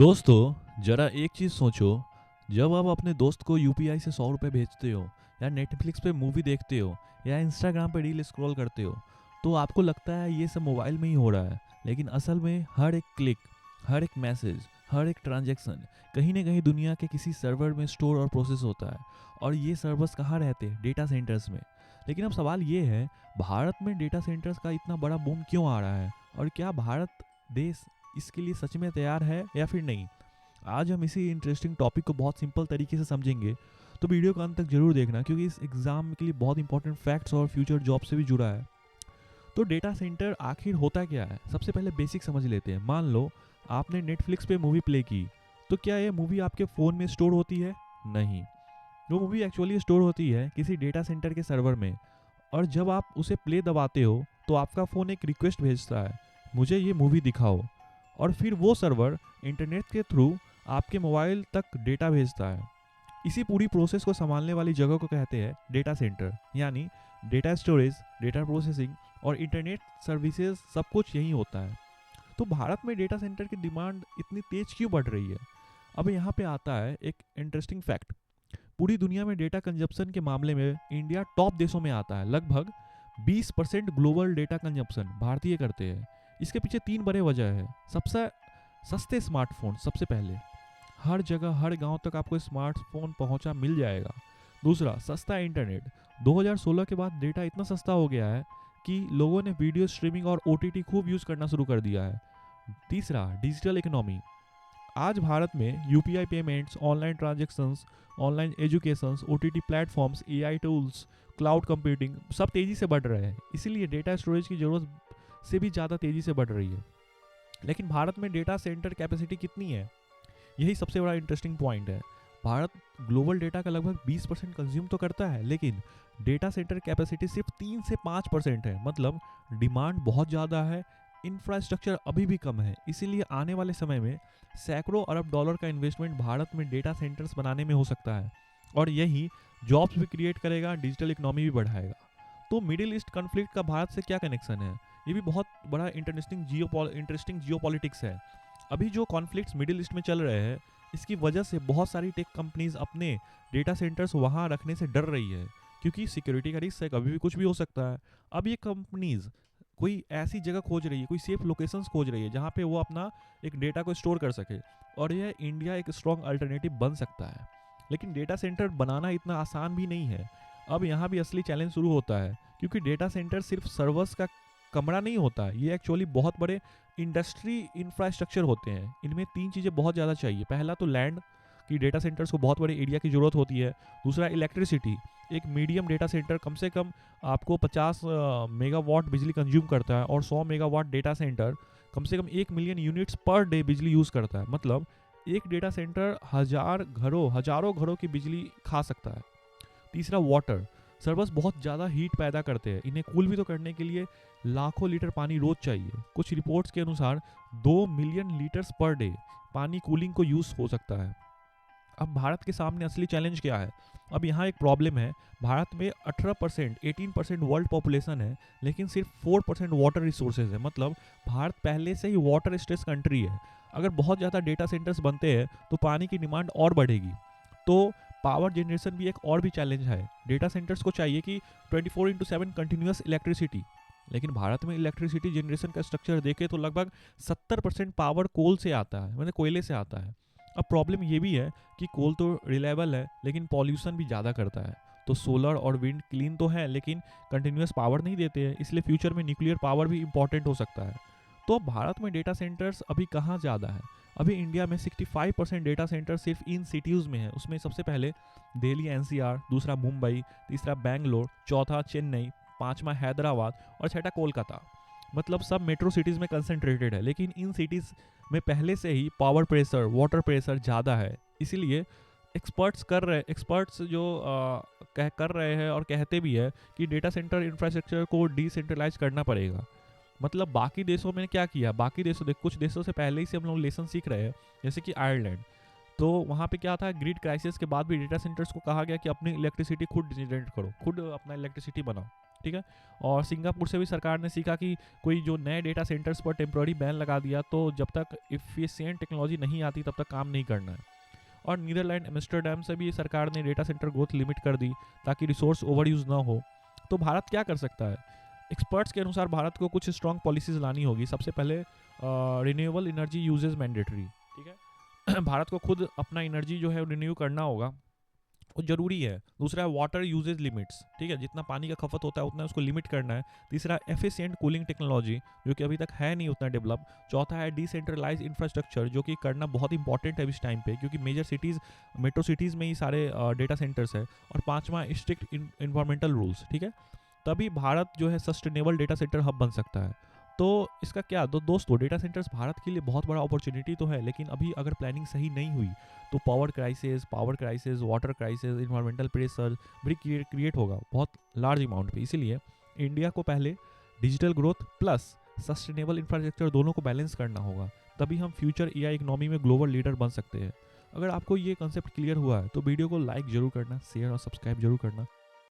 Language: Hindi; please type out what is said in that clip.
दोस्तों जरा एक चीज़ सोचो। जब आप अपने दोस्त को यूपीआई से 100 रुपये भेजते हो या नेटफ्लिक्स पे मूवी देखते हो या इंस्टाग्राम पे रील स्क्रॉल करते हो तो आपको लगता है ये सब मोबाइल में ही हो रहा है। लेकिन असल में हर एक क्लिक, हर एक मैसेज, हर एक ट्रांजैक्शन कहीं ना कहीं दुनिया के किसी सर्वर में स्टोर और प्रोसेस होता है। और ये सर्वर्स कहाँ रहते हैं? डेटा सेंटर्स में। लेकिन अब सवाल ये है, भारत में डेटा सेंटर्स का इतना बड़ा बूम क्यों आ रहा है? और क्या भारत देश इसके लिए सच में तैयार है या फिर नहीं? आज हम इसी इंटरेस्टिंग टॉपिक को बहुत सिंपल तरीके से समझेंगे, तो वीडियो को अंत तक जरूर देखना क्योंकि इस एग्जाम के लिए बहुत इंपॉर्टेंट फैक्ट्स और फ्यूचर जॉब से भी जुड़ा है। तो डेटा सेंटर आखिर होता क्या है? सबसे पहले बेसिक समझ लेते हैं। मान लो आपने नेटफ्लिक्स पे मूवी प्ले की, तो क्या ये मूवी आपके फ़ोन में स्टोर होती है? नहीं। वो मूवी एक्चुअली स्टोर होती है किसी डेटा सेंटर के सर्वर में। और जब आप उसे प्ले दबाते हो तो आपका फ़ोन एक रिक्वेस्ट भेजता है, मुझे ये मूवी दिखाओ। और फिर वो सर्वर इंटरनेट के थ्रू आपके मोबाइल तक डेटा भेजता है। इसी पूरी प्रोसेस को संभालने वाली जगह को कहते हैं डेटा सेंटर। यानी डेटा स्टोरेज, डेटा प्रोसेसिंग और इंटरनेट सर्विसेज सब कुछ यही होता है। तो भारत में डेटा सेंटर की डिमांड इतनी तेज क्यों बढ़ रही है? अब यहाँ पे आता है एक इंटरेस्टिंग फैक्ट। पूरी दुनिया में डेटा कंजप्शन के मामले में इंडिया टॉप देशों में आता है। लगभग 20% ग्लोबल डेटा कंजप्शन भारतीय करते हैं। इसके पीछे 3 बड़े वजह है। सबसे सस्ते स्मार्टफोन, सबसे पहले हर जगह हर गांव तक आपको स्मार्टफोन पहुंचा मिल जाएगा। दूसरा, सस्ता इंटरनेट। 2016 के बाद डेटा इतना सस्ता हो गया है कि लोगों ने वीडियो स्ट्रीमिंग और ओटीटी खूब यूज़ करना शुरू कर दिया है। तीसरा, डिजिटल इकोनॉमी। आज भारत में UPI payments, online transactions, online educations, OTT platforms, AI tools, cloud computing सब तेज़ी से बढ़ रहे हैं। इसीलिए डेटा स्टोरेज की ज़रूरत से भी ज़्यादा तेज़ी से बढ़ रही है। लेकिन भारत में डेटा सेंटर कैपेसिटी कितनी है? यही सबसे बड़ा इंटरेस्टिंग पॉइंट है। भारत ग्लोबल डेटा का लगभग 20% कंज्यूम तो करता है, लेकिन डेटा सेंटर कैपेसिटी सिर्फ 3 से 5% है। मतलब डिमांड बहुत ज़्यादा है, इंफ्रास्ट्रक्चर अभी भी कम है। इसीलिए आने वाले समय में सैकड़ों अरब डॉलर का इन्वेस्टमेंट भारत में डेटा सेंटर्स बनाने में हो सकता है। और यही जॉब्स भी क्रिएट करेगा, डिजिटल इकोनॉमी भी बढ़ाएगा। तो मिडिल ईस्ट कॉन्फ्लिक्ट का भारत से क्या कनेक्शन है? ये भी बहुत बड़ा इंटरेस्टिंग जियोपॉलिटिक्स है। अभी जो कॉन्फ्लिक्ट्स मिडिल ईस्ट में चल रहे हैं, इसकी वजह से बहुत सारी टेक कंपनीज अपने डेटा सेंटर्स वहाँ रखने से डर रही है, क्योंकि सिक्योरिटी का रिस्क है, कभी भी कुछ भी हो सकता है। अब ये कंपनीज कोई ऐसी जगह खोज रही है, कोई सेफ लोकेशंस खोज रही है जहाँ पे वो अपना एक डेटा को स्टोर कर सके। और यह इंडिया एक स्ट्रॉन्ग अल्टरनेटिव बन सकता है। लेकिन डेटा सेंटर बनाना इतना आसान भी नहीं है। अब यहाँ भी असली चैलेंज शुरू होता है, क्योंकि डेटा सेंटर सिर्फ सर्वर्स का कमरा नहीं होता, ये एक्चुअली बहुत बड़े इंडस्ट्री इंफ्रास्ट्रक्चर होते हैं। इनमें 3 चीज़ें बहुत ज़्यादा चाहिए। पहला तो लैंड, कि डेटा सेंटर्स को बहुत बड़े एरिया की ज़रूरत होती है। दूसरा, इलेक्ट्रिसिटी। एक मीडियम डेटा सेंटर कम से कम आपको 50 मेगावाट बिजली कंज्यूम करता है, और 100 मेगावाट डेटा सेंटर कम से कम 1 मिलियन यूनिट्स पर डे बिजली यूज़ करता है। मतलब एक डेटा सेंटर हजारों घरों की बिजली खा सकता है। तीसरा, वाटर। सर्वर्स बहुत ज़्यादा हीट पैदा करते हैं, इन्हें कूल भी तो करने के लिए लाखों लीटर पानी रोज चाहिए। कुछ रिपोर्ट्स के अनुसार 2 मिलियन लीटर्स पर डे पानी कूलिंग को यूज़ हो सकता है। अब भारत के सामने असली चैलेंज क्या है? अब यहाँ एक प्रॉब्लम है। भारत में 18% वर्ल्ड पॉपुलेशन है, लेकिन सिर्फ 4% वाटर रिसोर्सेज है। मतलब भारत पहले से ही वाटर स्ट्रेस कंट्री है। अगर बहुत ज़्यादा डेटा सेंटर्स बनते हैं तो पानी की डिमांड और बढ़ेगी। तो पावर जनरेशन भी एक और भी चैलेंज है। डेटा सेंटर्स को चाहिए कि 24/7 कंटिन्यूस इलेक्ट्रिसिटी। लेकिन भारत में इलेक्ट्रिसिटी जनरेशन का स्ट्रक्चर देखे तो लगभग 70% पावर कोल से आता है, मतलब कोयले से आता है। अब प्रॉब्लम ये भी है कि कोल तो रिलायबल है, लेकिन पॉल्यूशन भी ज़्यादा करता है। तो सोलर और विंड क्लीन तो है, लेकिन कंटिन्यूस पावर नहीं देते हैं। इसलिए फ्यूचर में न्यूक्लियर पावर भी इंपॉर्टेंट हो सकता है। तो अब भारत में डेटा सेंटर्स अभी कहाँ ज़्यादा है? अभी इंडिया में 65% डेटा सेंटर सिर्फ इन सिटीज़ में है। उसमें सबसे पहले दिल्ली एनसीआर, दूसरा मुंबई, तीसरा बैंगलोर, चौथा चेन्नई, पांचवा हैदराबाद और छठा कोलकाता। मतलब सब मेट्रो सिटीज़ में कंसंट्रेटेड है। लेकिन इन सिटीज़ में पहले से ही पावर प्रेशर, वाटर प्रेशर ज़्यादा है। इसीलिए एक्सपर्ट्स जो कर रहे हैं और कहते भी है कि डेटा सेंटर इंफ्रास्ट्रक्चर को डिसेंट्रलाइज करना पड़ेगा। मतलब बाकी देशों में क्या किया? बाकी देशों कुछ देशों से पहले ही से हम लोग लेसन सीख रहे हैं, जैसे कि आयरलैंड। तो वहाँ पे क्या था, ग्रिड क्राइसिस के बाद भी डेटा सेंटर्स को कहा गया कि अपनी इलेक्ट्रिसिटी खुद जनरेट करो, खुद अपना इलेक्ट्रिसिटी बनाओ। ठीक है। और सिंगापुर से भी सरकार ने सीखा कि कोई जो नए डेटा सेंटर्स पर टेम्प्रोरी बैन लगा दिया, तो जब तक इफिशिएंट टेक्नोलॉजी नहीं आती तब तक काम नहीं करना है। और नीदरलैंड एम्स्टर्डम से भी सरकार ने डेटा सेंटर ग्रोथ लिमिट कर दी ताकि रिसोर्स ओवर यूज़ ना हो। तो भारत क्या कर सकता है? एक्सपर्ट्स के अनुसार भारत को कुछ स्ट्रॉन्ग पॉलिसीज लानी होगी। सबसे पहले रिन्यूएबल एनर्जी यूजेज मैंडेटरी, ठीक है। भारत को खुद अपना एनर्जी जो है रिन्यू करना होगा, वो जरूरी है। दूसरा है वाटर यूजेज लिमिट्स, ठीक है, जितना पानी का खपत होता है उतना उसको लिमिट करना है। तीसरा एफिशिएंट कूलिंग टेक्नोलॉजी, जो कि अभी तक है नहीं उतना डेवलप। चौथा है डिसेंट्रलाइज इंफ्रास्ट्रक्चर, जो कि करना बहुत इंपॉर्टेंट है इस टाइम पे, क्योंकि मेजर सिटीज़, मेट्रो सिटीज़ में ही सारे डेटा सेंटर्स है। और पांचवा स्ट्रिक्ट इन्वायरमेंटल रूल्स, ठीक है। तभी भारत जो है सस्टेनेबल डेटा सेंटर हब बन सकता है। तो इसका क्या दोस्तों, डेटा सेंटर्स भारत के लिए बहुत बड़ा अपॉर्चुनिटी तो है, लेकिन अभी अगर प्लानिंग सही नहीं हुई तो power crisis, water crisis, environmental pressure भी क्रिएट होगा बहुत लार्ज अमाउंट पे। इसीलिए इंडिया को पहले digital growth plus sustainable infrastructure दोनों को बैलेंस करना होगा, तभी हम फ्यूचर एआई इकोनॉमी में ग्लोबल लीडर बन सकते हैं। अगर आपको ये कॉन्सेप्ट क्लियर हुआ है तो वीडियो को लाइक जरूर करना, शेयर और सब्सक्राइब जरूर करना।